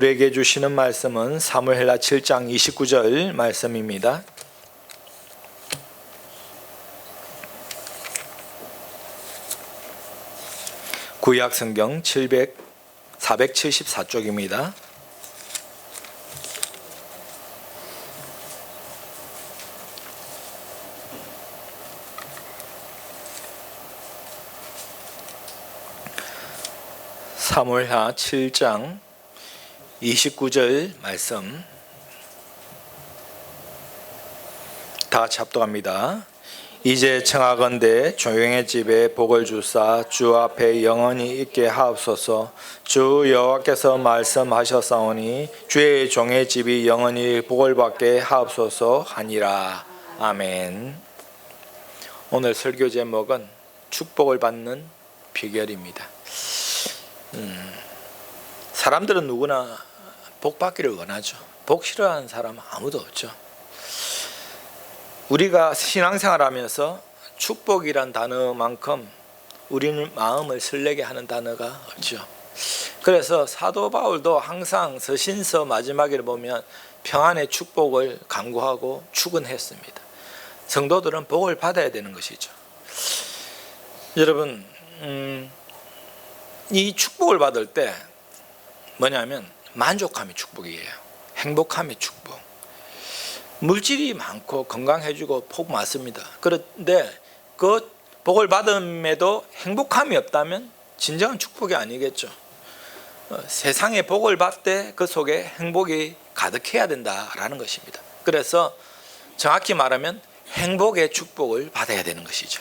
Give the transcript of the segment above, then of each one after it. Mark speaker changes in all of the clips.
Speaker 1: 우리에게 주시는 말씀은 사무엘하 7장 29절 말씀입니다. 구약성경 474쪽입니다. 사무엘하 7장 29절 말씀 다 같이 합독합니다. 이제 청하건대 조용의 집에 복을 주사 주 앞에 영원히 있게 하옵소서. 주 여호와께서 말씀하셨사오니 주의 종의 집이 영원히 복을 받게 하옵소서 하니라. 아멘. 오늘 설교 제목은 축복을 받는 비결입니다. 사람들은 누구나 복 받기를 원하죠. 복 싫어하는 사람은 아무도 없죠. 우리가 신앙생활하면서 축복이란 단어만큼 우리는 마음을 설레게 하는 단어가 없죠. 그래서 사도 바울도 항상 서신서 마지막에 보면 평안의 축복을 간구하고 축원했습니다. 성도들은 복을 받아야 되는 것이죠. 여러분, 이 축복을 받을 때 뭐냐면 만족함이 축복이에요. 행복함이 축복. 물질이 많고 건강해지고 복 많습니다. 그런데 그 복을 받음에도 행복함이 없다면 진정한 축복이 아니겠죠. 세상에 복을 받되 그 속에 행복이 가득해야 된다라는 것입니다. 그래서 정확히 말하면 행복의 축복을 받아야 되는 것이죠.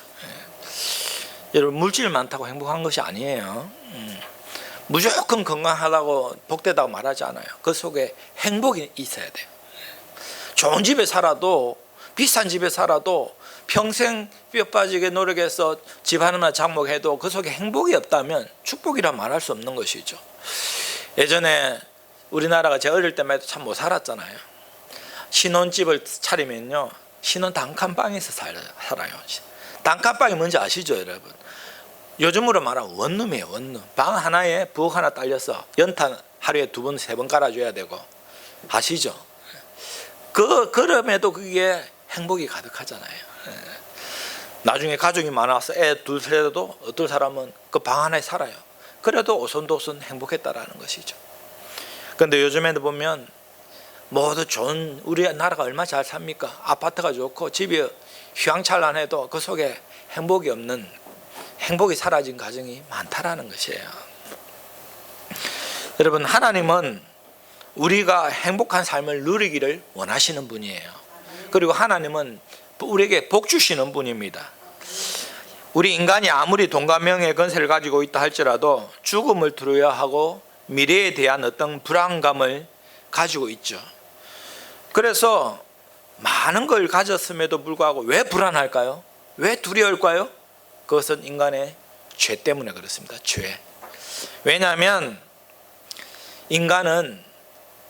Speaker 1: 여러분, 물질 많다고 행복한 것이 아니에요. 무조건 건강하다고 복되다고 말하지 않아요. 그 속에 행복이 있어야 돼요. 좋은 집에 살아도, 비싼 집에 살아도, 평생 뼈 빠지게 노력해서 집 하나만 장목해도 그 속에 행복이 없다면 축복이라 말할 수 없는 것이죠. 예전에 우리나라가 제가 어릴 때만 해도 참 못 살았잖아요. 신혼집을 차리면요, 신혼 단칸방에서 살아요. 단칸방이 뭔지 아시죠, 여러분? 요즘으로 말하면 원룸이에요. 원룸. 방 하나에 부엌 하나 딸려서 연탄 하루에 2번, 3번 깔아줘야 되고. 아시죠? 그럼에도 그게 행복이 가득하잖아요. 나중에 가족이 많아서 애 둘, 셋도 어떤 사람은 그 방 하나에 살아요. 그래도 오손도손 행복했다라는 것이죠. 그런데 요즘에도 보면 모두 좋은, 우리 나라가 얼마나 잘 삽니까? 아파트가 좋고 집이 휘황찬란해도 그 속에 행복이 없는, 행복이 사라진 가정이 많다라는 것이에요. 여러분, 하나님은 우리가 행복한 삶을 누리기를 원하시는 분이에요. 그리고 하나님은 우리에게 복 주시는 분입니다. 우리 인간이 아무리 돈과 명예의 권세를 가지고 있다 할지라도 죽음을 두려워하고 미래에 대한 어떤 불안감을 가지고 있죠. 그래서 많은 걸 가졌음에도 불구하고 왜 불안할까요? 왜 두려울까요? 그것은 인간의 죄 때문에 그렇습니다. 죄. 왜냐하면 인간은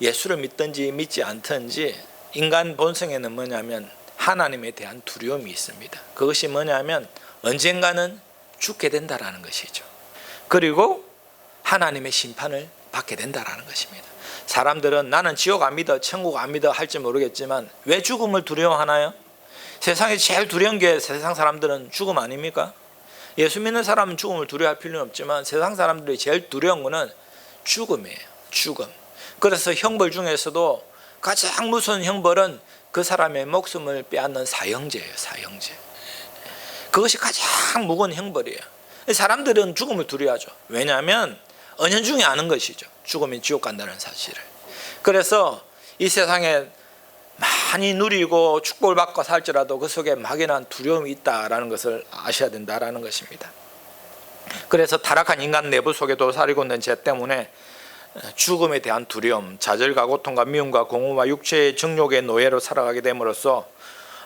Speaker 1: 예수를 믿든지 믿지 않든지 인간 본성에는 뭐냐면 하나님에 대한 두려움이 있습니다. 그것이 뭐냐면 언젠가는 죽게 된다라는 것이죠. 그리고 하나님의 심판을 받게 된다라는 것입니다. 사람들은 나는 지옥 안 믿어, 천국 안 믿어 할지 모르겠지만 왜 죽음을 두려워하나요? 세상에 제일 두려운 게 세상 사람들은 죽음 아닙니까? 예수 믿는 사람은 죽음을 두려워할 필요는 없지만 세상 사람들이 제일 두려운 것은 죽음이에요. 죽음. 그래서 형벌 중에서도 가장 무서운 형벌은 그 사람의 목숨을 빼앗는 사형제예요. 사형제. 그것이 가장 무거운 형벌이에요. 사람들은 죽음을 두려워하죠. 왜냐하면 은연중에 아는 것이죠. 죽으면 지옥 간다는 사실을. 그래서 이 세상에 많이 누리고 축복을 받고 살지라도 그 속에 막연한 두려움이 있다라는 것을 아셔야 된다라는 것입니다. 그래서 타락한 인간 내부 속에 도사리고 있는 죄 때문에 죽음에 대한 두려움, 좌절과 고통과 미움과 공허와 육체의 정욕의 노예로 살아가게 됨으로써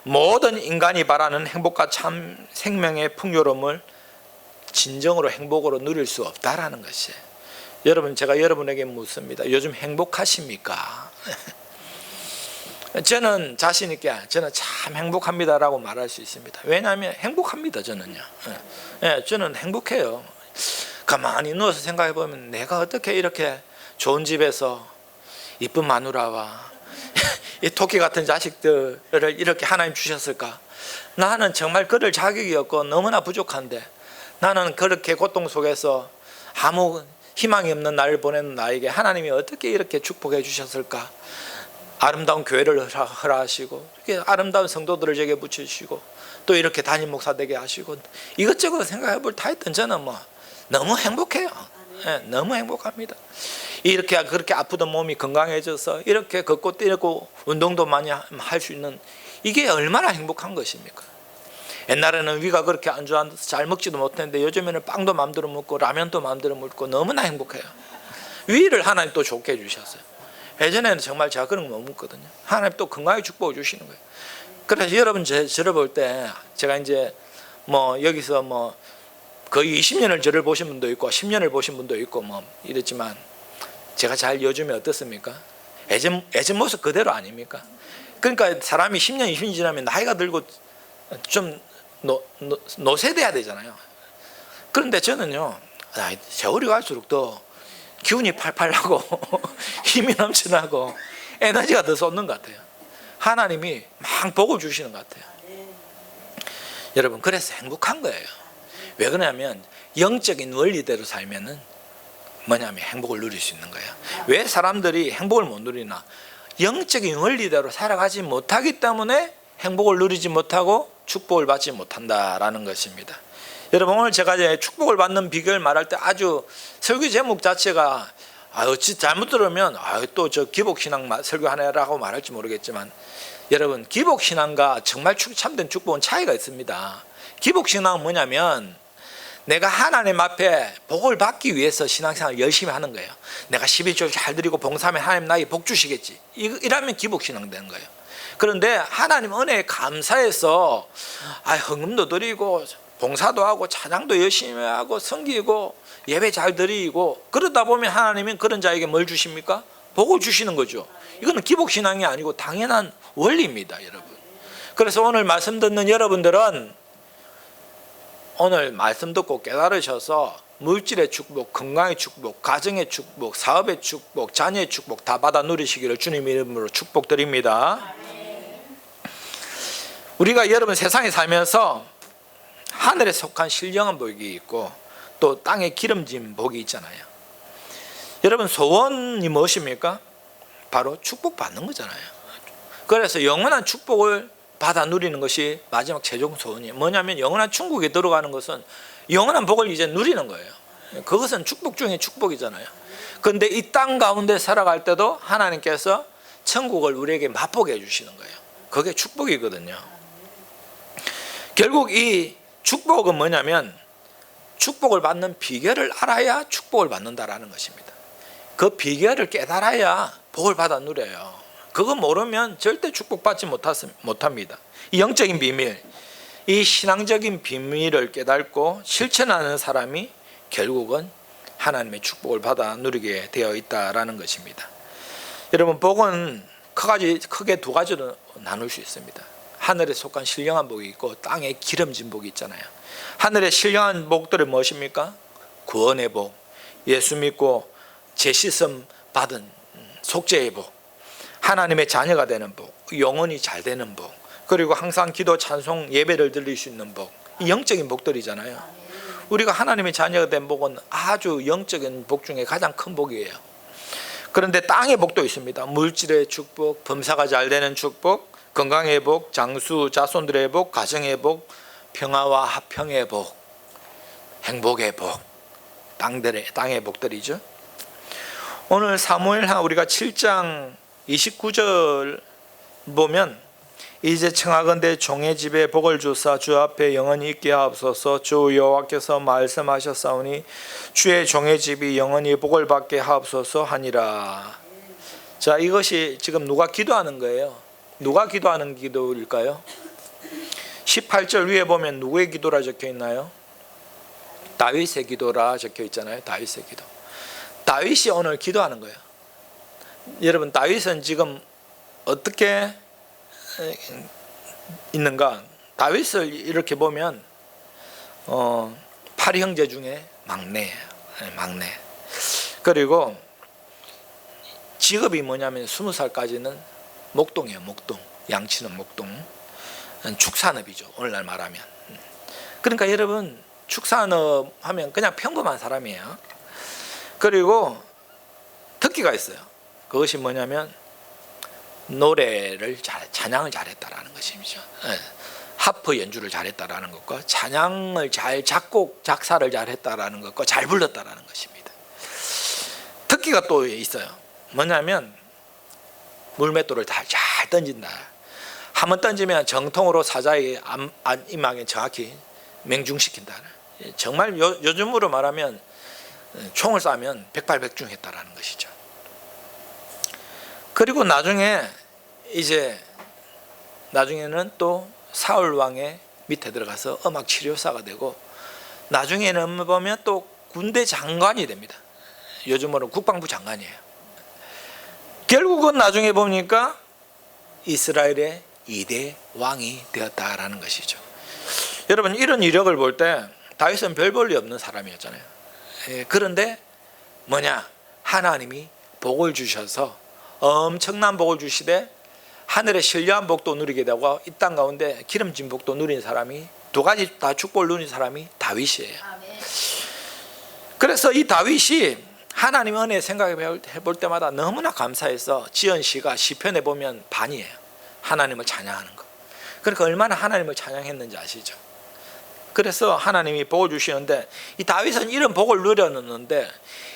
Speaker 1: 모든 인간이 바라는 행복과 참 생명의 풍요로움을 진정으로 행복으로 누릴 수 없다라는 것이에요. 여러분, 제가 여러분에게 묻습니다. 요즘 행복하십니까? 저는 자신 있게 저는 참 행복합니다라고 말할 수 있습니다. 왜냐하면 행복합니다. 저는요. 저는 행복해요. 가만히 누워서 생각해 보면 내가 어떻게 이렇게 좋은 집에서 이쁜 마누라와 이 토끼 같은 자식들을 이렇게 하나님 주셨을까? 나는 정말 그럴 자격이 없고 너무나 부족한데, 나는 그렇게 고통 속에서 아무 희망이 없는 날을 보내는 나에게 하나님이 어떻게 이렇게 축복해 주셨을까? 아름다운 교회를 허락하시고, 이렇게 아름다운 성도들을 제게 붙이시고, 또 이렇게 담임 목사 되게 하시고, 이것저것 생각해 볼 다 했던 저는 뭐 너무 행복해요. 너무 행복합니다. 이렇게 그렇게 아프던 몸이 건강해져서 이렇게 걷고 뛰고 운동도 많이 할 수 있는, 이게 얼마나 행복한 것입니까? 옛날에는 위가 그렇게 안 좋아서 잘 먹지도 못했는데 요즘에는 빵도 마음대로 먹고 라면도 마음대로 먹고 너무나 행복해요. 위를 하나님 또 좋게 해주셨어요. 예전에는 정말 제가 그런 거 못 먹거든요. 하나님 또 건강하게 축복을 주시는 거예요. 그래서 여러분 저를 볼 때, 제가 이제 뭐 여기서 뭐 거의 20년을 저를 보신 분도 있고 10년을 보신 분도 있고 뭐 이랬지만, 제가 잘 요즘에 어떻습니까? 예전 모습 그대로 아닙니까? 그러니까 사람이 10년 20년 지나면 나이가 들고 좀 노쇠돼야 되잖아요. 그런데 저는요, 세월이 갈수록 더 기운이 팔팔 나고 힘이 넘쳐나고 에너지가 더 솟는 것 같아요. 하나님이 막 복을 주시는 것 같아요. 여러분, 그래서 행복한 거예요. 왜 그러냐면 영적인 원리대로 살면은 뭐냐면 행복을 누릴 수 있는 거예요. 왜 사람들이 행복을 못 누리나? 영적인 원리대로 살아가지 못하기 때문에 행복을 누리지 못하고 축복을 받지 못한다라는 것입니다. 여러분, 오늘 제가 이제 축복을 받는 비결 말할 때 아주 설교 제목 자체가 어찌 잘못 들으면 또 저 기복신앙 설교하네라고 말할지 모르겠지만, 여러분, 기복신앙과 정말 참된 축복은 차이가 있습니다. 기복신앙은 뭐냐면 내가 하나님 앞에 복을 받기 위해서 신앙생활을 열심히 하는 거예요. 내가 12조 잘 드리고 봉사하면 하나님 나에게 복 주시겠지, 이러면 기복신앙 되는 거예요. 그런데 하나님 은혜에 감사해서 헌금도 드리고 봉사도 하고 찬양도 열심히 하고 섬기고 예배 잘 드리고 그러다 보면 하나님은 그런 자에게 뭘 주십니까? 복을 주시는 거죠. 이거는 기복신앙이 아니고 당연한 원리입니다, 여러분. 그래서 오늘 말씀 듣는 여러분들은 오늘 말씀 듣고 깨달으셔서 물질의 축복, 건강의 축복, 가정의 축복, 사업의 축복, 자녀의 축복 다 받아 누리시기를 주님 이름으로 축복드립니다. 우리가 여러분 세상에 살면서 하늘에 속한 신령한 복이 있고 또 땅에 기름진 복이 있잖아요. 여러분, 소원이 무엇입니까? 바로 축복받는 거잖아요. 그래서 영원한 축복을 받아 누리는 것이 마지막 최종 소원이에요. 뭐냐면 영원한 천국에 들어가는 것은 영원한 복을 이제 누리는 거예요. 그것은 축복 중에 축복이잖아요. 그런데 이 땅 가운데 살아갈 때도 하나님께서 천국을 우리에게 맛보게 해주시는 거예요. 그게 축복이거든요. 결국 이 축복은 뭐냐면 축복을 받는 비결을 알아야 축복을 받는다라는 것입니다. 그 비결을 깨달아야 복을 받아 누려요. 그거 모르면 절대 축복받지 못합니다. 이 영적인 비밀, 이 신앙적인 비밀을 깨닫고 실천하는 사람이 결국은 하나님의 축복을 받아 누리게 되어 있다라는 것입니다. 여러분, 복은 크게 두 가지로 나눌 수 있습니다. 하늘에 속한 신령한 복이 있고 땅에 기름진 복이 있잖아요. 하늘의 신령한 복들은 무엇입니까? 구원의 복, 예수 믿고 제시씀 받은 속죄의 복, 하나님의 자녀가 되는 복, 영혼이 잘 되는 복, 그리고 항상 기도 찬송 예배를 드릴 수 있는 복, 이 영적인 복들이잖아요. 우리가 하나님의 자녀가 된 복은 아주 영적인 복 중에 가장 큰 복이에요. 그런데 땅의 복도 있습니다. 물질의 축복, 범사가 잘 되는 축복, 건강의 복, 장수 자손들의 복, 가정의 복, 평화와 화평의 복, 행복의 복, 땅의 복들이죠. 오늘 사무엘하 우리가 7장 29절 보면, 이제 청하건대 종의 집에 복을 주사 주 앞에 영원히 있게 하옵소서. 주 여호와께서 말씀하셨사오니 주의 종의 집이 영원히 복을 받게 하옵소서 하니라. 자, 이것이 지금 누가 기도하는 거예요? 누가 기도하는 기도일까요? 18절 위에 보면 누구의 기도라 적혀 있나요? 다윗의 기도라 적혀 있잖아요. 다윗의 기도. 다윗이 오늘 기도하는 거예요. 여러분, 다윗은 지금 어떻게 있는가? 다윗을 이렇게 보면 8형제 중에 막내예요. 막내. 그리고 직업이 뭐냐면 20살까지는 목동이에요. 목동. 양치는 목동. 축산업이죠. 오늘날 말하면. 그러니까 여러분 축산업 하면 그냥 평범한 사람이에요. 그리고 특기가 있어요. 그것이 뭐냐면 노래를 찬양을 잘했다라는 것이죠. 하프 연주를 잘했다라는 것과 찬양을 잘 작곡 작사를 잘했다라는 것과 잘 불렀다라는 것입니다. 특기가 또 있어요. 뭐냐면 물맷돌을 잘 던진다. 한번 던지면 정통으로 사자의 이마에 정확히命중시킨다. 정말 요즘으로 말하면 총을 쏴면 백발백중했다라는 것이죠. 그리고 나중에는 또 사울 왕의 밑에 들어가서 음악 치료사가 되고 나중에는 보면 또 군대 장관이 됩니다. 요즘으로 국방부 장관이에요. 결국은 나중에 보니까 이스라엘의 2대 왕이 되었다라는 것이죠. 여러분 이런 이력을 볼 때 다윗은 별 볼 일 없는 사람이었잖아요. 그런데 뭐냐, 하나님이 복을 주셔서 엄청난 복을 주시되 하늘의 신령한 복도 누리게 되고 이 땅 가운데 기름진 복도 누린 사람이 두 가지 다 축복을 누린 사람이 다윗이에요. 그래서 이 다윗이 하나님 은혜 생각해 볼 때마다 너무나 감사해서 지은 시가 시편에 보면 반이에요. 하나님을 찬양하는 거. 그러니까 얼마나 하나님을 찬양했는지 아시죠? 그래서 하나님이 복을 주시는데 이 다윗은 이런 복을 누렸는데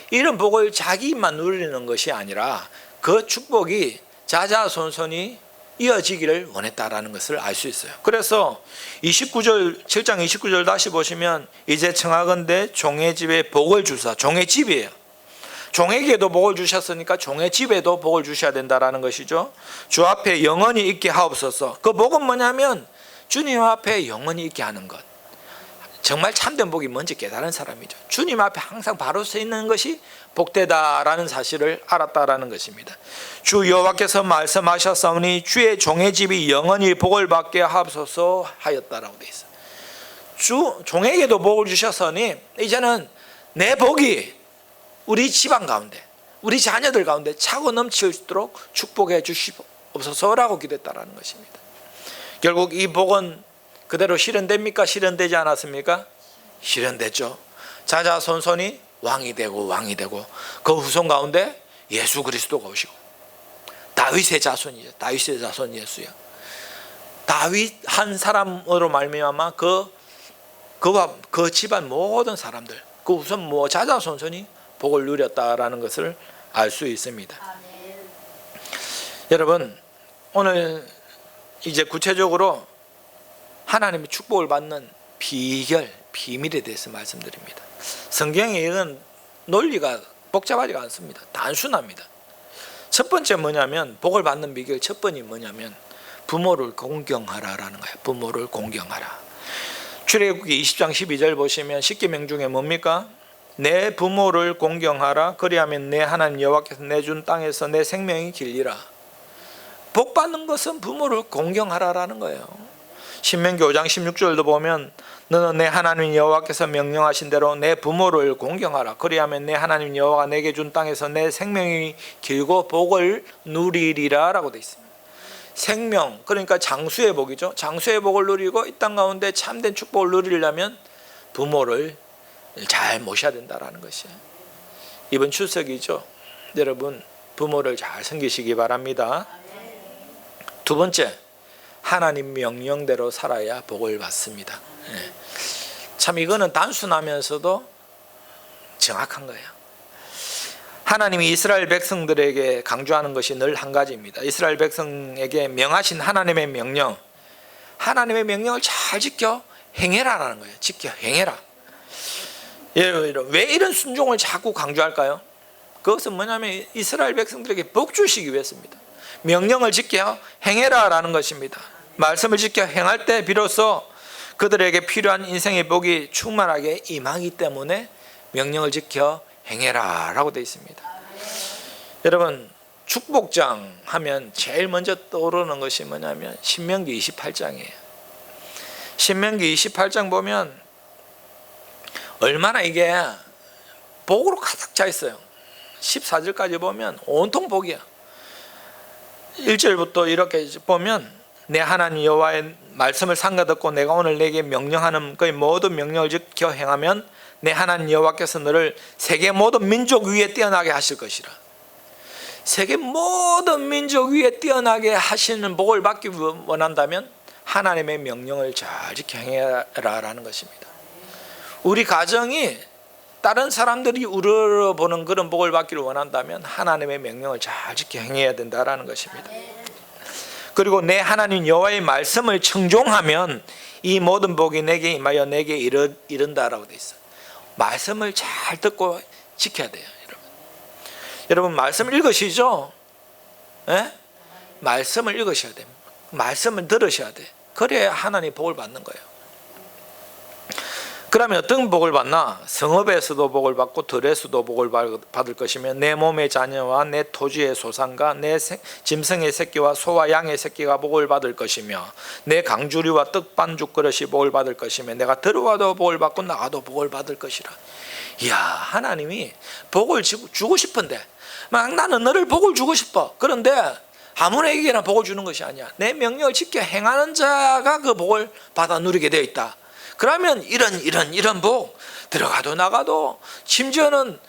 Speaker 1: 이런 복을 자기만 누리는 것이 아니라 그 축복이 자자손손이 이어지기를 원했다라는 것을 알 수 있어요. 그래서 7장 29절 다시 보시면 이제 청하건대 종의 집에 복을 주사. 종의 집이에요. 종에게도 복을 주셨으니까 종의 집에도 복을 주셔야 된다라는 것이죠. 주 앞에 영원히 있게 하옵소서. 그 복은 뭐냐면 주님 앞에 영원히 있게 하는 것. 정말 참된 복이 뭔지 깨달은 사람이죠. 주님 앞에 항상 바로 서 있는 것이 복되다라는 사실을 알았다라는 것입니다. 주 여호와께서 말씀하셨사오니 주의 종의 집이 영원히 복을 받게 하옵소서 하였다라고 되어 있어요. 주 종에게도 복을 주셨으니 이제는 내 복이 우리 집안 가운데 우리 자녀들 가운데 차고 넘치도록 축복해 주시옵소서라고 기도했다라는 것입니다. 결국 이 복은 그대로 실현됩니까? 실현되지 않았습니까? 실현됐죠. 자자손손이 왕이 되고 그 후손 가운데 예수 그리스도가 오시고 다윗의 자손이죠. 다윗의 자손 예수요. 다윗 한 사람으로 말미암아 그와 그 집안 모든 사람들 그 후손 자자손손이 복을 누렸다라는 것을 알 수 있습니다. 아멘. 여러분 오늘 이제 구체적으로 하나님의 축복을 받는 비밀에 대해서 말씀드립니다. 성경에 이런 논리가 복잡하지가 않습니다. 단순합니다. 첫 번째 뭐냐면 복을 받는 비결 첫 번이 뭐냐면 부모를 공경하라라는 거예요. 부모를 공경하라. 출애굽기 20장 12절 보시면 10계명 중에 뭡니까? 내 부모를 공경하라. 그리하면 내 하나님 여호와께서 내준 땅에서 내 생명이 길리라. 복 받는 것은 부모를 공경하라라는 거예요. 신명기 5장 16절도 보면 너는 내 하나님 여호와께서 명령하신 대로 내 부모를 공경하라. 그리하면 내 하나님 여호와가 내게 준 땅에서 내 생명이 길고 복을 누리리라 라고 되어 있습니다. 생명 그러니까 장수의 복이죠. 장수의 복을 누리고 이 땅 가운데 참된 축복을 누리려면 부모를 잘 모셔야 된다라는 것이에요. 이번 추석이죠. 여러분 부모를 잘 섬기시기 바랍니다. 두 번째 하나님 명령대로 살아야 복을 받습니다. 참 이거는 단순하면서도 정확한 거예요. 하나님이 이스라엘 백성들에게 강조하는 것이 늘 한 가지입니다. 이스라엘 백성에게 명하신 하나님의 명령, 하나님의 명령을 잘 지켜 행해라라는 거예요. 지켜 행해라. 왜 이런 순종을 자꾸 강조할까요? 그것은 뭐냐면 이스라엘 백성들에게 복 주시기 위해서입니다. 명령을 지켜 행해라라는 것입니다. 말씀을 지켜 행할 때 비로소 그들에게 필요한 인생의 복이 충만하게 임하기 때문에 명령을 지켜 행해라 라고 되어 있습니다. 여러분 축복장 하면 제일 먼저 떠오르는 것이 뭐냐면 신명기 28장이에요. 신명기 28장 보면 얼마나 이게 복으로 가득 차 있어요. 14절까지 보면 온통 복이야. 1절부터 이렇게 보면 내 하나님 여호와의 말씀을 삼가 듣고 내가 오늘 내게 명령하는 그의 모든 명령을 지켜 행하면 내 하나님 여호와께서 너를 세계 모든 민족 위에 뛰어나게 하실 것이라. 세계 모든 민족 위에 뛰어나게 하시는 복을 받기 원한다면 하나님의 명령을 잘 지켜 행해라라는 것입니다. 우리 가정이 다른 사람들이 우러러보는 그런 복을 받기를 원한다면 하나님의 명령을 잘 지켜 행해야 된다라는 것입니다. 그리고 내 하나님 여호와의 말씀을 청종하면 이 모든 복이 내게 임하여 내게 이른다라고 되어 있어요. 말씀을 잘 듣고 지켜야 돼요. 여러분 말씀 읽으시죠? 네? 말씀을 읽으셔야 됩니다. 말씀을 들으셔야 돼. 그래야 하나님 복을 받는 거예요. 그러면 어떤 복을 받나? 성읍에서도 복을 받고 들에서도 복을 받을 것이며 내 몸의 자녀와 내 토지의 소산과 내 짐승의 새끼와 소와 양의 새끼가 복을 받을 것이며 내 강주리와 떡반죽 그릇이 복을 받을 것이며 내가 들어와도 복을 받고 나가도 복을 받을 것이라. 이야, 하나님이 복을 주고 싶은데 막 나는 너를 복을 주고 싶어. 그런데 아무에게나 복을 주는 것이 아니야. 내 명령을 지켜 행하는 자가 그 복을 받아 누리게 되어 있다. 그러면 이런 복, 들어가도 나가도 심지어는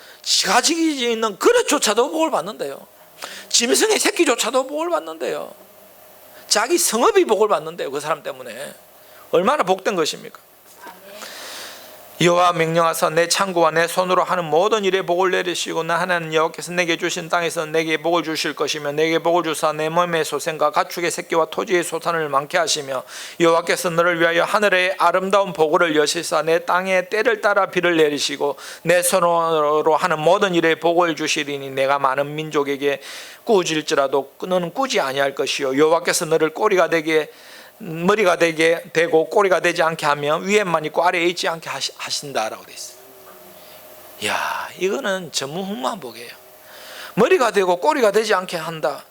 Speaker 1: 가지고 있는 그릇조차도 복을 받는데요. 짐승의 새끼조차도 복을 받는데요. 자기 성읍이 복을 받는데요. 그 사람 때문에. 얼마나 복된 것입니까? 여호와 명령하사 내 창고와 내 손으로 하는 모든 일에 복을 내리시고 나 하나님 여호와께서 내게 주신 땅에서 내게 복을 주실 것이며 내게 복을 주사 내 몸의 소생과 가축의 새끼와 토지의 소산을 많게 하시며 여호와께서 너를 위하여 하늘의 아름다운 보고를 여시사 내 땅에 때를 따라 비를 내리시고 내 손으로 하는 모든 일에 복을 주시리니 내가 많은 민족에게 꾸질지라도 너는 꾸지 아니할 것이요 여호와께서 너를 머리가 되게 되고 꼬리가 되지 않게 하며 위에만 있고 아래에 있지 않게 하신다라고 되어 있어요. 이야, 이거는 전무후무한 복이에요. 머리가 되고 꼬리가 되지 않게 한다.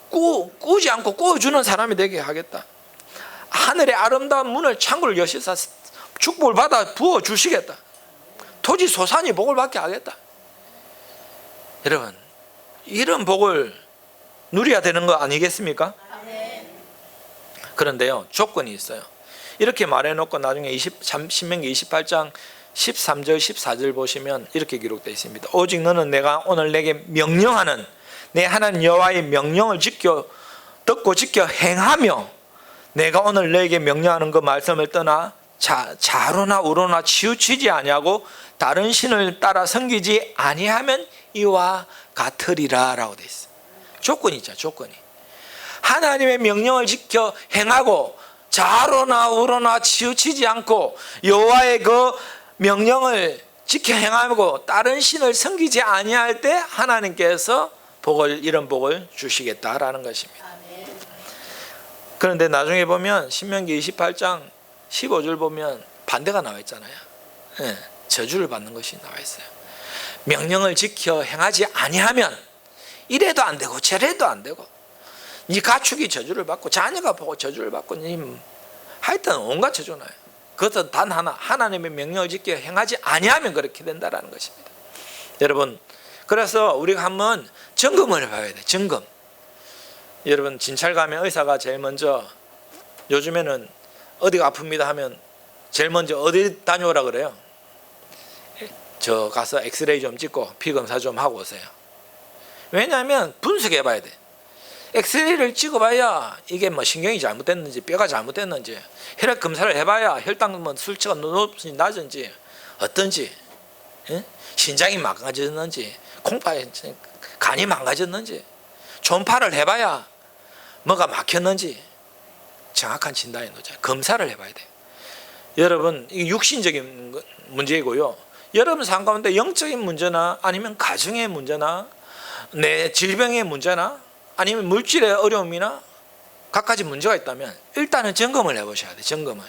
Speaker 1: 꾸지 않고 꾸어주는 사람이 되게 하겠다. 하늘의 아름다운 문을 창고를 여시사 축복을 받아 부어주시겠다. 토지 소산이 복을 받게 하겠다. 여러분, 이런 복을 누려야 되는 거 아니겠습니까? 그런데요, 조건이 있어요. 이렇게 말해놓고 나중에 신명기 28장 13절 14절 보시면 이렇게 기록되어 있습니다. 오직 너는 내가 오늘 내게 명령하는 내 하나님 여호와의 명령을 듣고 지켜 행하며 내가 오늘 너에게 명령하는 그 말씀을 떠나 자로나 우로나 치우치지 아니하고 다른 신을 따라 섬기지 아니하면 이와 같으리라 라고 되어 있어요. 조건이 있죠. 조건이. 하나님의 명령을 지켜 행하고 자로나 우로나 치우치지 않고 여호와의 그 명령을 지켜 행하고 다른 신을 섬기지 아니할 때 하나님께서 이런 복을 주시겠다라는 것입니다. 그런데 나중에 보면 신명기 28장 15절 보면 반대가 나와 있잖아요. 저주를 받는 것이 나와 있어요. 명령을 지켜 행하지 아니하면 이래도 안 되고 저래도 안 되고 네 가축이 저주를 받고 자녀가 보고 저주를 받고 하여튼 온갖 저주가 나요. 그것은 단 하나, 하나님의 명령을 지켜 행하지 아니하면 그렇게 된다라는 것입니다. 여러분, 그래서 우리가 한번 점검을 해봐야 돼요. 점검. 여러분, 진찰 가면 의사가 제일 먼저 요즘에는 어디가 아픕니다 하면 제일 먼저 어디 다녀오라 그래요? 저 가서 엑스레이 좀 찍고 피 검사 좀 하고 오세요. 왜냐하면 분석해 봐야 돼. 엑스레이를 찍어봐야 이게 뭐 신경이 잘못됐는지 뼈가 잘못됐는지 혈액 검사를 해봐야 혈당 수치가 높은지 낮은지 어떤지 신장이 망가졌는지 콩팥 간이 망가졌는지 초음파를 해봐야 뭐가 막혔는지 정확한 진단이 나오죠. 검사를 해봐야 돼요. 여러분, 이게 육신적인 문제이고요. 여러분 삶 가운데 영적인 문제나 아니면 가정의 문제나 내 질병의 문제나 아니면 물질의 어려움이나 갖가지 문제가 있다면 일단은 점검을 해보셔야 돼요. 점검을.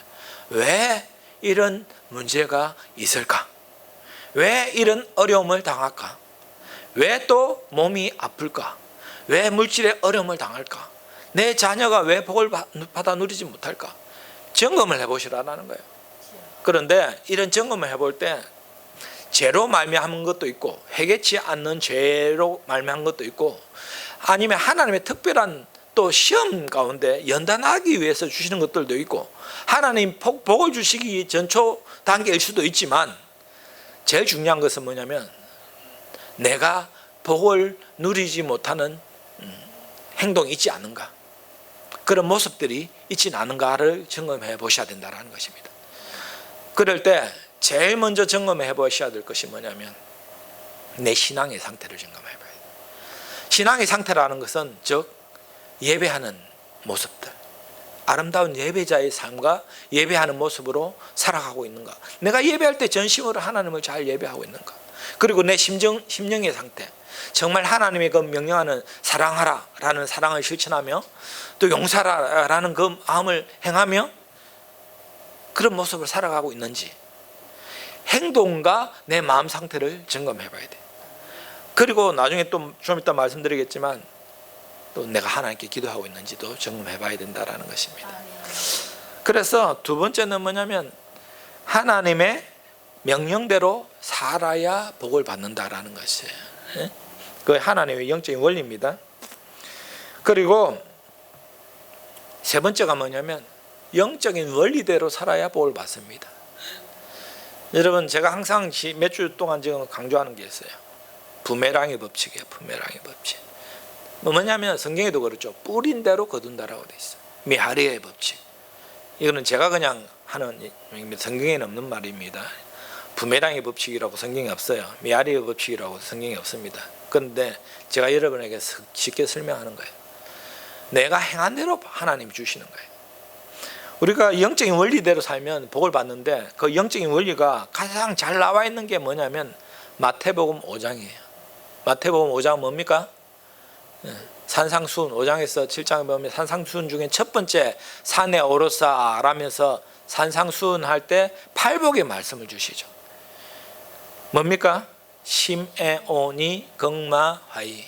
Speaker 1: 왜 이런 문제가 있을까? 왜 이런 어려움을 당할까? 왜 또 몸이 아플까? 왜 물질의 어려움을 당할까? 내 자녀가 왜 복을 받아 누리지 못할까? 점검을 해보시라는 거예요. 그런데 이런 점검을 해볼 때 죄로 말미암은 것도 있고 회개치 않는 죄로 말미암은 것도 있고 아니면 하나님의 특별한 또 시험 가운데 연단하기 위해서 주시는 것들도 있고 하나님 복을 주시기 전초 단계일 수도 있지만 제일 중요한 것은 뭐냐면 내가 복을 누리지 못하는 행동이 있지 않은가, 그런 모습들이 있지는 않은가를 점검해 보셔야 된다는 것입니다. 그럴 때 제일 먼저 점검해 보셔야 될 것이 뭐냐면 내 신앙의 상태를 점검해 봐야 돼요. 신앙의 상태라는 것은 즉 예배하는 모습들, 아름다운 예배자의 삶과 예배하는 모습으로 살아가고 있는가, 내가 예배할 때 전심으로 하나님을 잘 예배하고 있는가, 그리고 내 심령의 상태, 정말 하나님의 그 명령하는 사랑하라 라는 사랑을 실천하며 또 용서하라 라는 그 마음을 행하며 그런 모습을 살아가고 있는지, 행동과 내 마음 상태를 점검해 봐야 돼. 그리고 나중에 또 좀 이따 말씀드리겠지만 또 내가 하나님께 기도하고 있는지도 점검해 봐야 된다는 것입니다. 그래서 두 번째는 뭐냐면 하나님의 명령대로 살아야 복을 받는다라는 것이에요. 그 하나님의 영적인 원리입니다. 그리고 세 번째가 뭐냐면 영적인 원리대로 살아야 복을 받습니다. 여러분, 제가 항상 몇 주 동안 지금 강조하는 게 있어요. 부메랑의 법칙이에요. 부메랑의 법칙. 뭐냐면 성경에도 그렇죠. 뿌린 대로 거둔다라고 돼 있어요. 미하리의 법칙. 이거는 제가 그냥 하는, 성경에는 없는 말입니다. 부메랑의 법칙이라고 성경에 없어요. 미하리의 법칙이라고 성경에 없습니다. 그런데 제가 여러분에게 쉽게 설명하는 거예요. 내가 행한 대로 하나님 주시는 거예요. 우리가 영적인 원리대로 살면 복을 받는데 그 영적인 원리가 가장 잘 나와 있는 게 뭐냐면 마태복음 5장이에요. 마태복음 5장은 뭡니까? 산상수훈 5장에서 7장에 보면 산상수훈 중에 첫 번째 산에 오르사 라면서 산상수훈 할 때 팔복의 말씀을 주시죠. 뭡니까? 심에오니 긍마하이,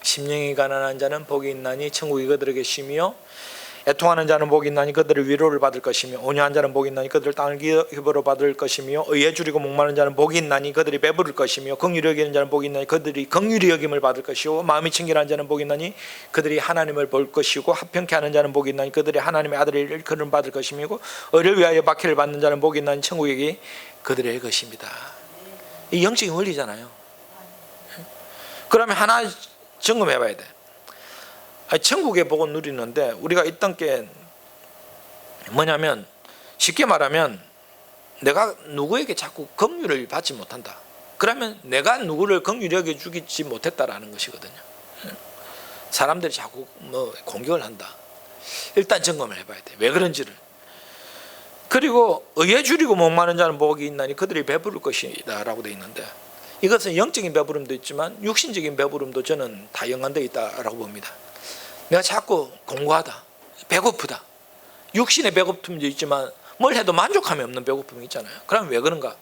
Speaker 1: 심령이 가난한 자는 복이 있나니 천국이 그들에게 심이요, 애통하는 자는 복이 있나니 그들을 위로를 받을 것이며, 온유한 자는 복이 있나니 그들을 땅을 기업으로 받을 것이며, 의에 줄이고 목마른 자는 복이 있나니 그들이 배부를 것이며, 긍휼히 여기는 자는 복이 있나니 그들이 긍휼히 여김을 받을 것이요, 마음이 청결한 자는 복이 있나니 그들이 하나님을 볼 것이고, 합평케 하는 자는 복이 있나니 그들이 하나님의 아들을 일컬음 받을 것이며, 의를 위하여 박해를 받는 자는 복이 있나니 천국이 그들의 것입니다. 이 영적인 원리잖아요. 그러면 하나 점검해 봐야 돼. 천국의 복을 누리는데 우리가 있던 게 뭐냐면, 쉽게 말하면 내가 누구에게 자꾸 긍휼을 받지 못한다. 그러면 내가 누구를 긍휼히 여겨주지 못했다라는 것이거든요. 사람들이 자꾸 공격을 한다. 일단 점검을 해봐야 돼. 왜 그런지를. 그리고 의에 줄이고 목마른 자는 복이 있나니 그들이 배부를 것이다 라고 되어 있는데, 이것은 영적인 배부름도 있지만 육신적인 배부름도 저는 다 연관되어 있다라고 봅니다. 내가 자꾸 공부하다, 배고프다, 육신의 배고픔도 있지만 뭘 해도 만족함이 없는 배고픔이 있잖아요. 그럼 왜 그런가?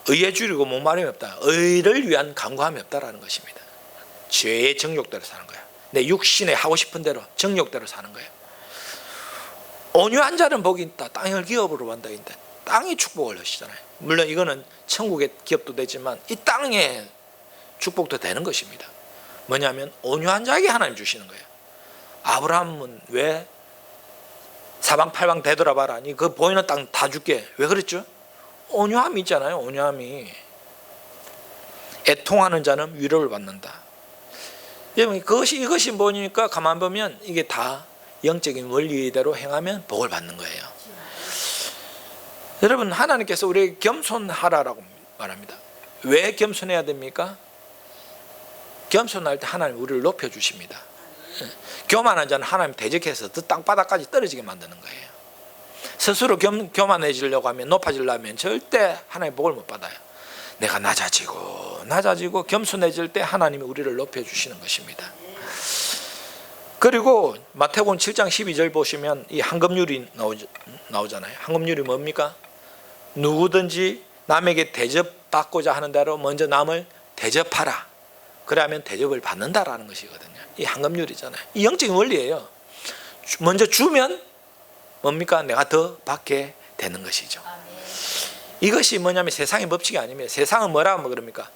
Speaker 1: 의에 줄이고 목마름이 없다. 의를 위한 간구함이 없다라는 것입니다. 죄의 정욕대로 사는 거야. 내 육신에 하고 싶은 대로 정욕대로 사는 거예요. 온유한 자는 복이 있다. 땅을 기업으로 받는다. 땅이 축복을 하시잖아요. 물론 이거는 천국의 기업도 되지만 이 땅의 축복도 되는 것입니다. 뭐냐면 온유한 자에게 하나님 주시는 거예요. 아브라함은 왜 사방팔방 되돌아봐라, 그 보이는 땅 다 줄게, 왜 그랬죠? 온유함이 있잖아요. 온유함이. 애통하는 자는 위로를 받는다. 이것이 뭐니까 가만 보면 이게 다 영적인 원리대로 행하면 복을 받는 거예요. 여러분, 하나님께서 우리에게 겸손하라고 말합니다. 왜 겸손해야 됩니까? 겸손할 때 하나님 우리를 높여주십니다. 교만한 자는 하나님 대적해서 그 땅바닥까지 떨어지게 만드는 거예요. 스스로 교만해지려고 하면, 높아지려면 절대 하나님의 복을 못 받아요. 내가 낮아지고 겸손해질 때 하나님이 우리를 높여주시는 것입니다. 그리고 마태복음 7장 12절 보시면 이 황금률이 나오잖아요. 황금률이 뭡니까? 누구든지 남에게 대접받고자 하는 대로 먼저 남을 대접하라. 그러면 대접을 받는다라는 것이거든요. 이 황금률이잖아요. 이 영적인 원리예요. 먼저 주면 뭡니까? 내가 더 받게 되는 것이죠. 이것이 뭐냐면 세상의 법칙이 아닙니다. 세상은 뭐라고 그럽니까?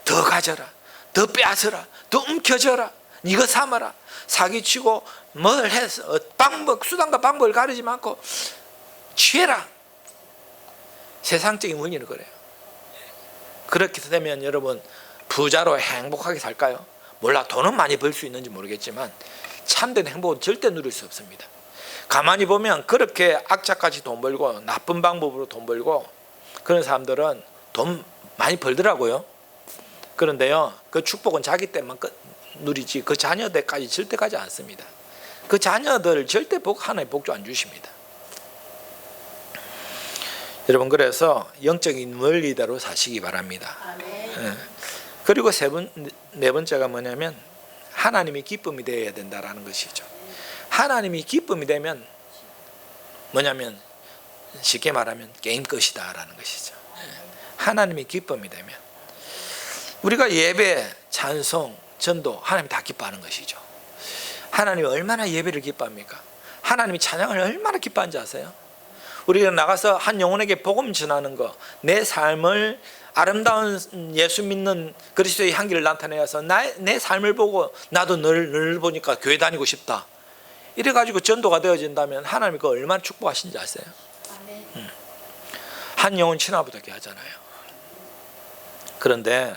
Speaker 1: 더 가져라, 더 빼앗아라, 더 움켜져라, 이거 삼아라, 사기치고 뭘 해서 방법, 수단과 방법을 가리지 않고 취해라. 세상적인 원리는 그래요. 그렇게 되면 여러분 부자로 행복하게 살까요? 몰라, 돈은 많이 벌 수 있는지 모르겠지만 참된 행복은 절대 누릴 수 없습니다. 가만히 보면 그렇게 악착같이 돈 벌고 나쁜 방법으로 돈 벌고 그런 사람들은 돈 많이 벌더라고요. 그런데요, 그 축복은 자기 때만 누리지 그 자녀들까지 절대 가지 않습니다. 그 자녀들 절대 하나님 복주 안 주십니다. 여러분, 그래서 영적인 원리대로 사시기 바랍니다. 예. 그리고 네 번째가 뭐냐면 하나님이 기쁨이 되어야 된다라는 것이죠. 하나님이 기쁨이 되면 뭐냐면 쉽게 말하면 게임 끝이다라는 것이죠. 하나님이 기쁨이 되면 우리가 예배, 찬송, 전도 하나님이 다 기뻐하는 것이죠. 하나님이 얼마나 예배를 기뻐합니까? 하나님이 찬양을 얼마나 기뻐하는지 아세요? 우리가 나가서 한 영혼에게 복음 전하는 거, 내 삶을 아름다운 예수 믿는 그리스도의 향기를 나타내서 내 삶을 보고 나도 널 보니까 교회 다니고 싶다, 이래가지고 전도가 되어진다면 하나님이 그 얼마나 축복하신지 아세요? 한 영혼 친화부되게 하잖아요. 그런데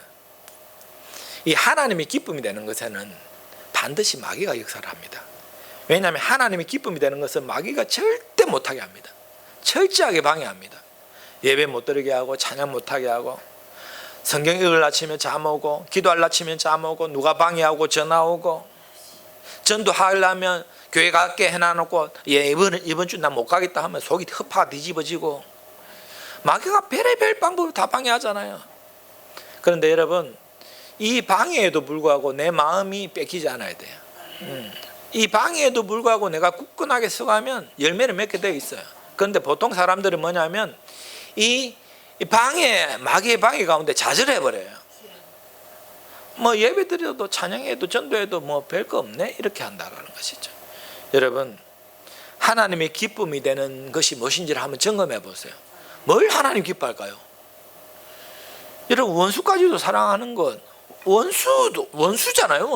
Speaker 1: 이 하나님이 기쁨이 되는 것에는 반드시 마귀가 역사를 합니다. 왜냐하면 하나님이 기쁨이 되는 것은 마귀가 절대 못하게 합니다. 철저하게 방해합니다. 예배 못 드리게 하고 찬양 못하게 하고 성경 읽으려 치면 잠 오고 기도하려 치면 잠 오고 누가 방해하고 전화 오고 전도하려면 교회 갈게 해놔놓고 이번 주 난 못 가겠다 하면 속이 허파가 뒤집어지고 마귀가 별의별 방법으로 다 방해하잖아요. 그런데 여러분, 이 방해에도 불구하고 내 마음이 뺏기지 않아야 돼요. 이 방해에도 불구하고 내가 굳건하게 서가면 열매를 맺게 되어 있어요. 그런데 보통 사람들은 뭐냐면 이 방해, 마귀의 방해 가운데 좌절해버려요. 뭐 예배 드려도 찬양해도 전도해도 뭐 별거 없네 이렇게 한다는 것이죠. 여러분, 하나님의 기쁨이 되는 것이 무엇인지를 한번 점검해 보세요. 뭘 하나님 기뻐할까요? 여러분, 원수까지도 사랑하는 것, 원수잖아요.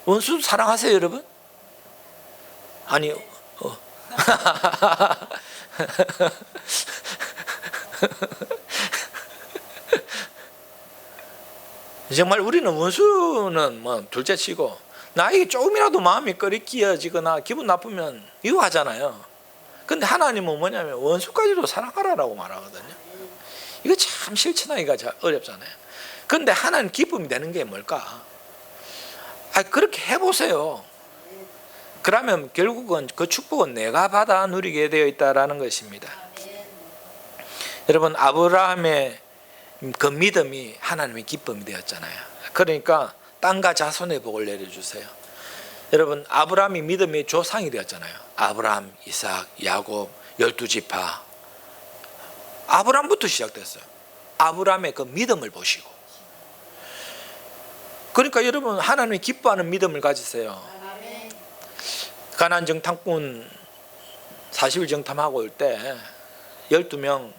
Speaker 1: 원수 사랑하세요 여러분? 아니 정말 우리는 원수는 뭐 둘째치고 나에게 조금이라도 마음이 꺼리끼어지거나 기분 나쁘면 이거 하잖아요. 근데 하나님은 뭐냐면 원수까지도 사랑하라라고 말하거든요. 이거 참 실천하기가 어렵잖아요. 그런데 하나님 기쁨이 되는 게 뭘까? 그렇게 해보세요. 그러면 결국은 그 축복은 내가 받아 누리게 되어 있다는 것입니다. 여러분, 아브라함의 그 믿음이 하나님의 기쁨이 되었잖아요. 그러니까 땅과 자손의 복을 내려주세요. 여러분, 아브라함이 믿음의 조상이 되었잖아요. 아브라함, 이삭, 야곱, 12지파 아브라함부터 시작됐어요. 아브라함의 그 믿음을 보시고, 그러니까 여러분, 하나님이 기뻐하는 믿음을 가지세요. 가나안 정탐꾼 40일 정탐하고 올 때 12명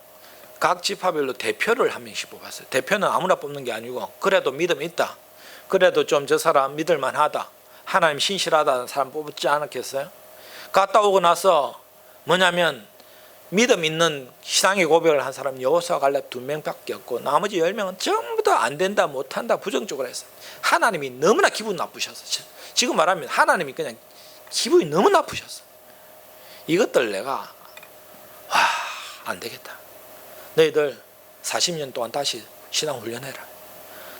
Speaker 1: 각 지파별로 대표를 한 명씩 뽑았어요. 대표는 아무나 뽑는 게 아니고 그래도 믿음이 있다, 그래도 좀 저 사람 믿을만 하다, 하나님 신실하다는 사람 뽑지 않았겠어요? 갔다 오고 나서 뭐냐면 믿음 있는 신앙의 고백을 한 사람 여호수아 갈렙 2명밖에 없고 나머지 10명은 전부 다 안 된다, 못한다, 부정적으로 했어요. 하나님이 너무나 기분 나쁘셨어요. 지금 말하면 하나님이 그냥 기분이 너무 나쁘셨어. 이것들 내가 안 되겠다, 너희들 40년 동안 다시 신앙 훈련해라,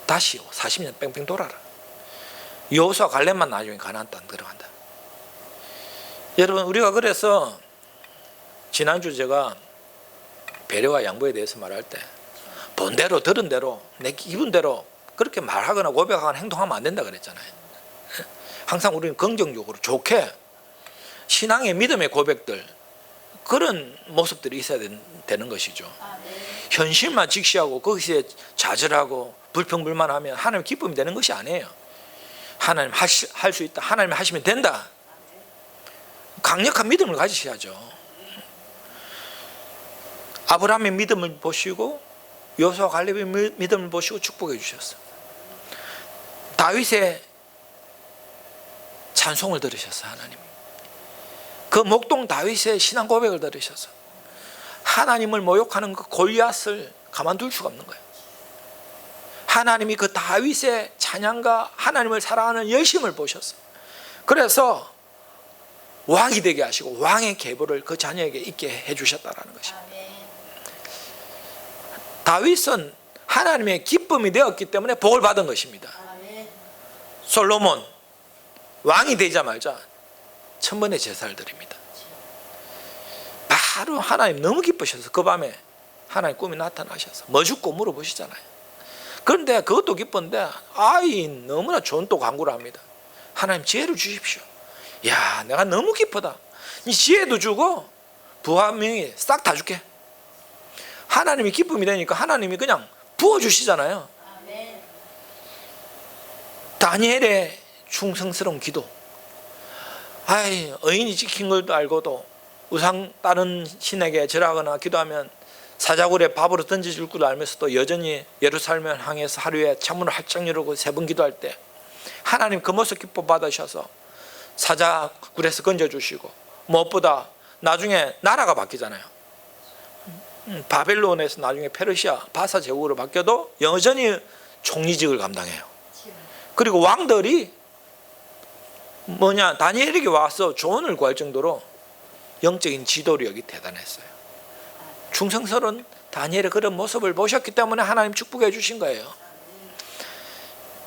Speaker 1: 다시 40년 뺑뺑 돌아라. 여호수아 갈렙만 나중에 가나안 땅 들어간다. 여러분, 우리가 그래서 지난주 제가 배려와 양보에 대해서 말할 때 본 대로 들은 대로 내 기분대로 그렇게 말하거나 고백하거나 행동하면 안 된다 그랬잖아요. 항상 우리는 긍정적으로 좋게 신앙의 믿음의 고백들, 그런 모습들이 있어야 되는 것이죠. 현실만 직시하고 거기서 좌절하고 불평불만하면 하나님 기쁨이 되는 것이 아니에요. 하나님 할 수 있다, 하나님 하시면 된다, 강력한 믿음을 가지셔야죠. 아브라함의 믿음을 보시고 여호수아 갈렙의 믿음을 보시고 축복해 주셨어. 다윗의 찬송을 들으셨어. 하나님 그 목동 다윗의 신앙 고백을 들으셔서 하나님을 모욕하는 그 골리앗을 가만둘 수가 없는 거예요. 하나님이 그 다윗의 찬양과 하나님을 사랑하는 열심을 보셨어. 그래서 왕이 되게 하시고 왕의 계보를 그 자녀에게 있게 해주셨다는 것입니다. 다윗은 하나님의 기쁨이 되었기 때문에 복을 받은 것입니다. 솔로몬 왕이 되자마자 천번의 제사를 드립니다. 바로 하나님 너무 기쁘셔서 그 밤에 하나님 꿈이 나타나셔서 뭐 죽고 물어보시잖아요. 그런데 그것도 기쁜데 아이 너무나 좋은 또 광고를 합니다. 하나님 지혜를 주십시오. 야, 내가 너무 기쁘다. 이 지혜도 주고 부하명이 싹 다 줄게. 하나님이 기쁨이 되니까 하나님이 그냥 부어주시잖아요. 다니엘의 충성스러운 기도. 아이, 의인이 지킨 것도 알고도 우상 다른 신에게 절하거나 기도하면 사자굴에 밥으로 던져줄 줄 알면서도 여전히 예루살렘을 향해서 하루에 창문을 활짝 열고 3번 기도할 때 하나님 그 모습 기뻐 받으셔서 사자굴에서 건져주시고, 무엇보다 나중에 나라가 바뀌잖아요. 바벨론에서 나중에 페르시아 바사 제국으로 바뀌어도 여전히 총리직을 감당해요. 그리고 왕들이 다니엘에게 와서 조언을 구할 정도로 영적인 지도력이 대단했어요. 충성스러운 다니엘의 그런 모습을 보셨기 때문에 하나님 축복해 주신 거예요.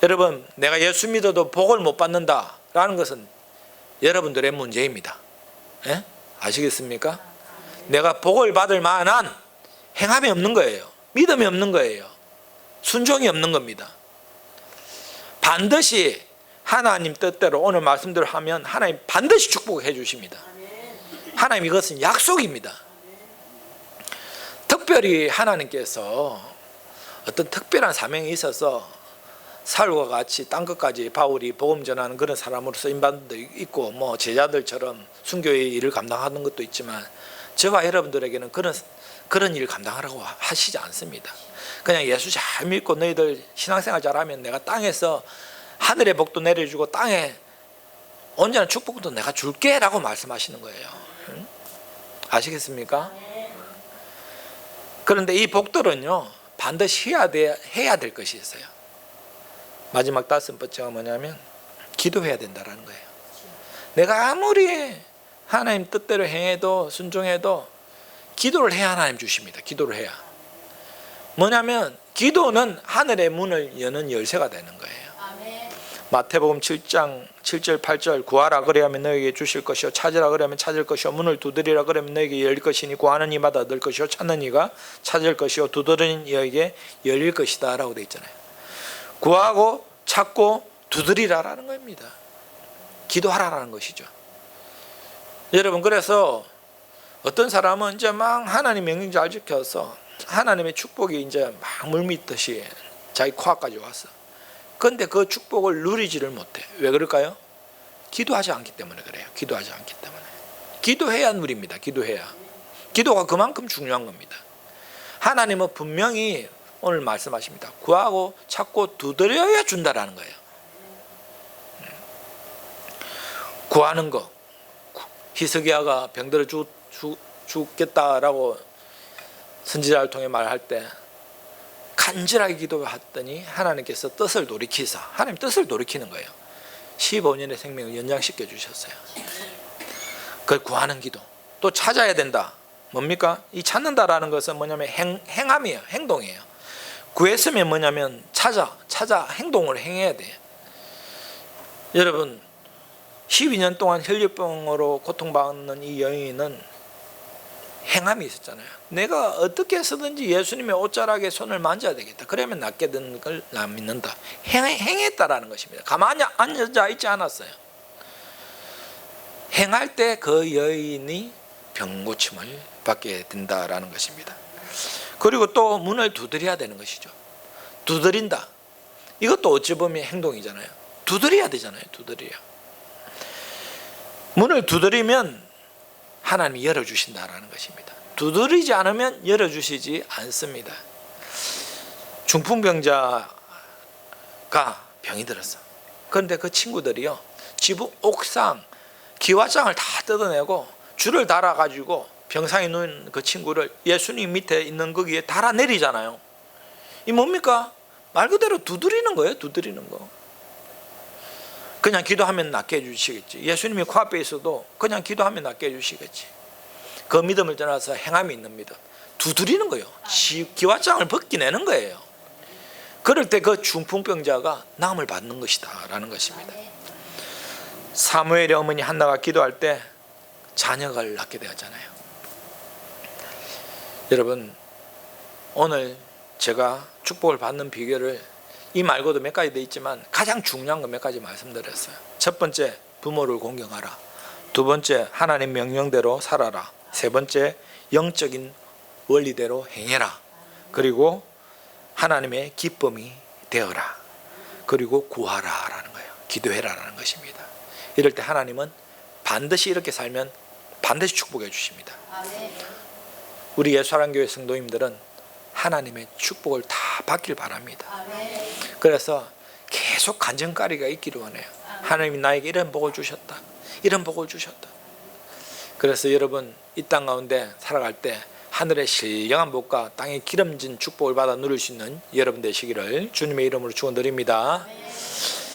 Speaker 1: 여러분, 내가 예수 믿어도 복을 못 받는다라는 것은 여러분들의 문제입니다. 예? 아시겠습니까? 내가 복을 받을 만한 행함이 없는 거예요. 믿음이 없는 거예요. 순종이 없는 겁니다. 반드시 하나님 뜻대로 오늘 말씀대로 하면 하나님 반드시 축복해 주십니다. 하나님 이것은 약속입니다. 특별히 하나님께서 어떤 특별한 사명이 있어서 사울과 같이 땅 끝까지 바울이 복음 전하는 그런 사람으로서 인반도 있고 제자들처럼 순교의 일을 감당하는 것도 있지만 저와 여러분들에게는 그런 일을 감당하라고 하시지 않습니다. 그냥 예수 잘 믿고 너희들 신앙생활 잘하면 내가 땅에서 하늘의 복도 내려주고 땅에 온전한 축복도 내가 줄게 라고 말씀하시는 거예요. 아시겠습니까? 그런데 이 복들은요 반드시 해야 될 것이 있어요. 마지막 5번째가 뭐냐면 기도해야 된다는 거예요. 내가 아무리 하나님 뜻대로 행해도 순종해도 기도를 해야 하나님 주십니다. 기도를 해야. 뭐냐면 기도는 하늘의 문을 여는 열쇠가 되는 거예요. 마태복음 7장 7절 8절 구하라 그리하면 너에게 주실 것이요 찾으라 그리하면 찾을 것이요 문을 두드리라 그러면 너에게 열릴 것이니 구하는 이마다 얻을 것이요 찾는 이가 찾을 것이요 두드리는 이에게 열릴 것이다 라고 되어 있잖아요. 구하고 찾고 두드리라라는 겁니다. 기도하라라는 것이죠. 여러분, 그래서 어떤 사람은 이제 막 하나님 명령 잘 지켜서 하나님의 축복이 이제 막 물밀듯이 자기 코앞까지 왔어. 그런데 그 축복을 누리지를 못해. 왜 그럴까요? 기도하지 않기 때문에 그래요. 기도하지 않기 때문에. 기도해야 누립니다. 기도해야. 기도가 그만큼 중요한 겁니다. 하나님은 분명히 오늘 말씀하십니다. 구하고 찾고 두드려야 준다라는 거예요. 구하는 거. 히스기야가 병들어 죽겠다라고 선지자를 통해 말할 때 간절하게 기도했더니 하나님께서 뜻을 돌이키사, 하나님 뜻을 돌이키는 거예요. 15년의 생명을 연장시켜 주셨어요. 그걸 구하는 기도. 또 찾아야 된다. 뭡니까? 이 찾는다라는 것은 뭐냐면 행함이에요. 행동이에요. 구했으면 뭐냐면 찾아 행동을 행해야 돼요. 여러분, 12년 동안 혈류병으로 고통받는 이 여인은 행함이 있었잖아요. 내가 어떻게 해서든지 예수님의 옷자락에 손을 만져야 되겠다. 그러면 낫게 되는 걸 나 믿는다. 행했다라는 것입니다. 가만히 앉아 있지 않았어요. 행할 때 그 여인이 병고침을 받게 된다라는 것입니다. 그리고 또 문을 두드려야 되는 것이죠. 두드린다. 이것도 어찌 보면 행동이잖아요. 두드려야 되잖아요. 두드려야. 문을 두드리면 하나님이 열어주신다라는 것입니다. 두드리지 않으면 열어주시지 않습니다. 중풍병자가 병이 들었어. 그런데 그 친구들이요, 지붕 옥상 기와장을 다 뜯어내고 줄을 달아가지고 병상에 누운 그 친구를 예수님 밑에 있는 거기에 달아내리잖아요. 이 뭡니까? 말 그대로 두드리는 거예요. 두드리는 거. 그냥 기도하면 낫게 해주시겠지. 예수님이 코앞에 있어도 그냥 기도하면 낫게 해주시겠지. 그 믿음을 떠나서 행함이 있는 믿음. 두드리는 거예요. 기와장을 벗겨내는 거예요. 그럴 때 그 중풍병자가 나음을 받는 것이다 라는 것입니다. 사무엘의 어머니 한나가 기도할 때 자녀가 낳게 되었잖아요. 여러분, 오늘 제가 축복을 받는 비결을 이 말고도 몇 가지 돼 있지만 가장 중요한 거 몇 가지 말씀드렸어요. 첫 번째, 부모를 공경하라. 두 번째, 하나님 명령대로 살아라. 세 번째, 영적인 원리대로 행해라. 그리고 하나님의 기쁨이 되어라. 그리고 구하라 라는 거예요. 기도해라 라는 것입니다. 이럴 때 하나님은 반드시 이렇게 살면 반드시 축복해 주십니다. 우리 예수사랑교회 성도님들은 하나님의 축복을 다 받길 바랍니다. 그래서 계속 간증거리가 있기를 원해요. 하나님이 나에게 이런 복을 주셨다, 이런 복을 주셨다. 그래서 여러분, 이 땅 가운데 살아갈 때 하늘의 신령한 복과 땅의 기름진 축복을 받아 누릴 수 있는 여러분 되시기를 주님의 이름으로 축원드립니다.